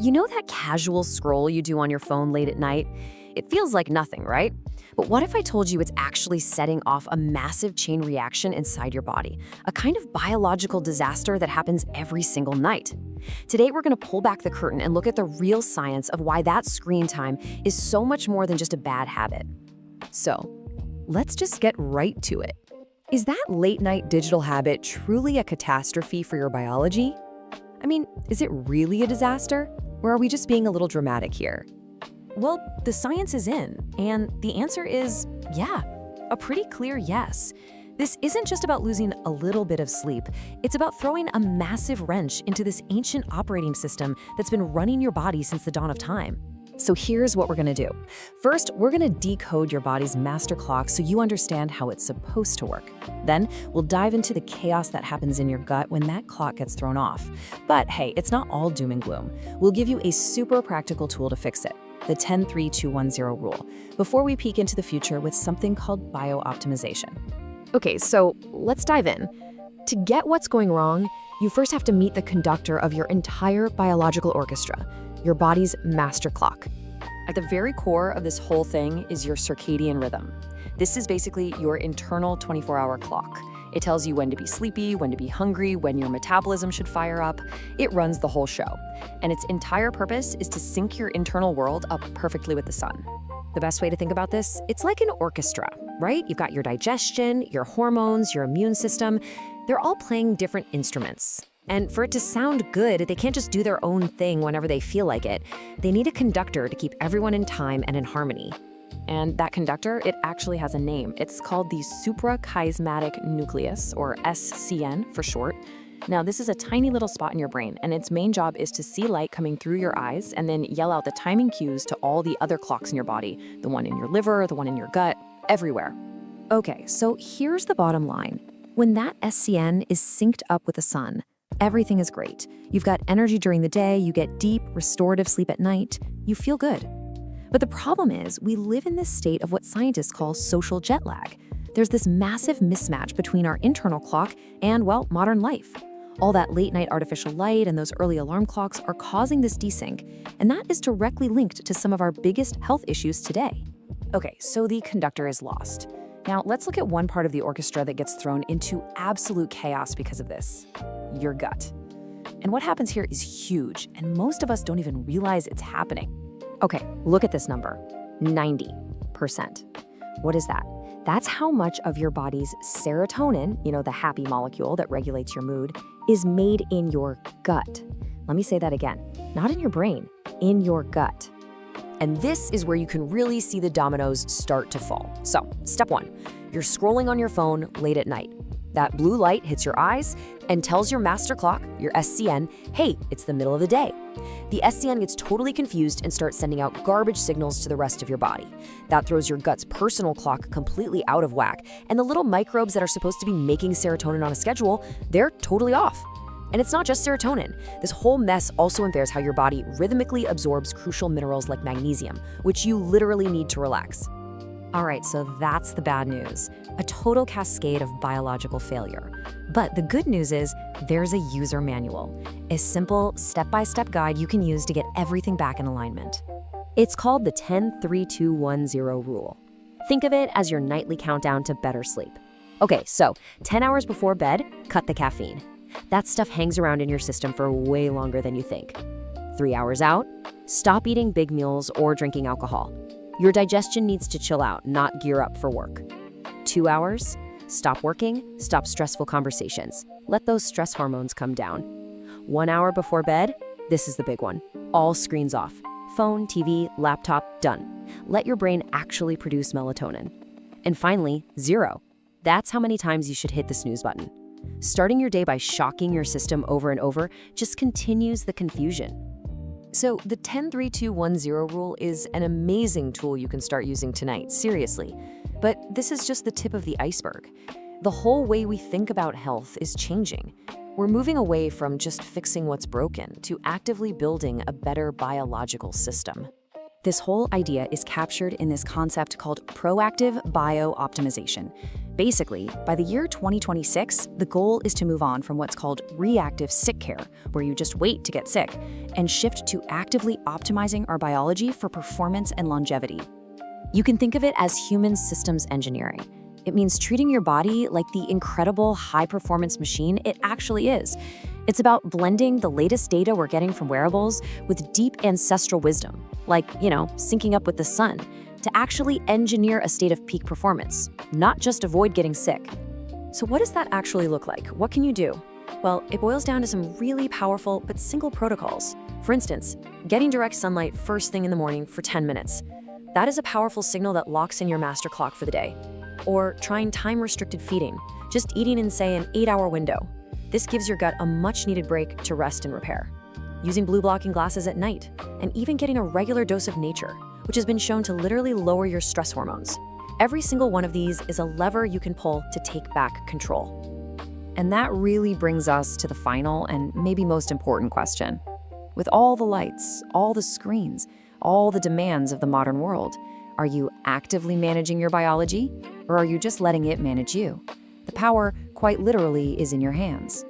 You know that casual scroll you do on your phone late at night? It feels like nothing, right? But what if I told you it's actually setting off a massive chain reaction inside your body, a kind of biological disaster that happens every single night? Today, we're going to pull back the curtain and look at the real science of why that screen time is so much more than just a bad habit. So, let's just get right to it. Is that late-night digital habit truly a catastrophe for your biology? I mean, is it really a disaster? Or are we just being a little dramatic here? Well, the science is in, and the answer is yeah, a pretty clear yes. This isn't just about losing a little bit of sleep. It's about throwing a massive wrench into this ancient operating system that's been running your body since the dawn of time. So here's what we're gonna do. First, we're gonna decode your body's master clock so you understand how it's supposed to work. Then, we'll dive into the chaos that happens in your gut when that clock gets thrown off. But hey, it's not all doom and gloom. We'll give you a super practical tool to fix it, the 10-3-2-1-0 rule, before we peek into the future with something called biooptimization. Okay, so let's dive in. To get what's going wrong, you first have to meet the conductor of your entire biological orchestra, your body's master clock. At the very core of this whole thing is your circadian rhythm. This is basically your internal 24-hour clock. It tells you when to be sleepy, when to be hungry, when your metabolism should fire up. It runs the whole show. And its entire purpose is to sync your internal world up perfectly with the sun. The best way to think about this, it's like an orchestra, right? You've got your digestion, your hormones, your immune system. They're all playing different instruments. And for it to sound good, they can't just do their own thing whenever they feel like it. They need a conductor to keep everyone in time and in harmony. And that conductor, it actually has a name. It's called the Suprachiasmatic Nucleus, or SCN for short. Now, this is a tiny little spot in your brain, and its main job is to see light coming through your eyes and then yell out the timing cues to all the other clocks in your body, the one in your liver, the one in your gut, everywhere. Okay, so here's the bottom line. When that SCN is synced up with the sun, everything is great. You've got energy during the day, you get deep, restorative sleep at night, you feel good. But the problem is, we live in this state of what scientists call social jet lag. There's this massive mismatch between our internal clock and, well, modern life. All that late-night artificial light and those early alarm clocks are causing this desync, and that is directly linked to some of our biggest health issues today. Okay, so the conductor is lost. Now, let's look at one part of the orchestra that gets thrown into absolute chaos because of this: your gut. And what happens here is huge, and most of us don't even realize it's happening. Okay, look at this number, 90%. What is that? That's how much of your body's serotonin, the happy molecule that regulates your mood, is made in your gut. Let me say that again. Not in your brain, in your gut. And this is where you can really see the dominoes start to fall. So, step one, you're scrolling on your phone late at night. That blue light hits your eyes and tells your master clock, your SCN, hey, it's the middle of the day. The SCN gets totally confused and starts sending out garbage signals to the rest of your body. That throws your gut's personal clock completely out of whack, and the little microbes that are supposed to be making serotonin on a schedule, they're totally off. And it's not just serotonin. This whole mess also impairs how your body rhythmically absorbs crucial minerals like magnesium, which you literally need to relax. All right, so that's the bad news, a total cascade of biological failure. But the good news is there's a user manual, a simple step-by-step guide you can use to get everything back in alignment. It's called the 10-3-2-1-0 rule. Think of it as your nightly countdown to better sleep. Okay, so 10 hours before bed, cut the caffeine. That stuff hangs around in your system for way longer than you think. 3 hours out, stop eating big meals or drinking alcohol. Your digestion needs to chill out, not gear up for work. 2 hours, stop working, stop stressful conversations. Let those stress hormones come down. 1 hour before bed, this is the big one. All screens off. Phone, TV, laptop, done. Let your brain actually produce melatonin. And finally, 0. That's how many times you should hit the snooze button. Starting your day by shocking your system over and over just continues the confusion. So the 10-3-2-1-0 rule is an amazing tool you can start using tonight, seriously. But this is just the tip of the iceberg. The whole way we think about health is changing. We're moving away from just fixing what's broken to actively building a better biological system. This whole idea is captured in this concept called proactive biooptimization. Basically, by the year 2026, the goal is to move on from what's called reactive sick care, where you just wait to get sick, and shift to actively optimizing our biology for performance and longevity. You can think of it as human systems engineering. It means treating your body like the incredible high-performance machine it actually is. It's about blending the latest data we're getting from wearables with deep ancestral wisdom, like, syncing up with the sun, to actually engineer a state of peak performance, not just avoid getting sick. So what does that actually look like? What can you do? Well, it boils down to some really powerful but simple protocols. For instance, getting direct sunlight first thing in the morning for 10 minutes. That is a powerful signal that locks in your master clock for the day. Or trying time-restricted feeding, just eating in, say, an 8-hour window. This gives your gut a much-needed break to rest and repair. Using blue-blocking glasses at night, and even getting a regular dose of nature, which has been shown to literally lower your stress hormones. Every single one of these is a lever you can pull to take back control. And that really brings us to the final and maybe most important question. With all the lights, all the screens, all the demands of the modern world, are you actively managing your biology, or are you just letting it manage you? The power, quite literally, is in your hands.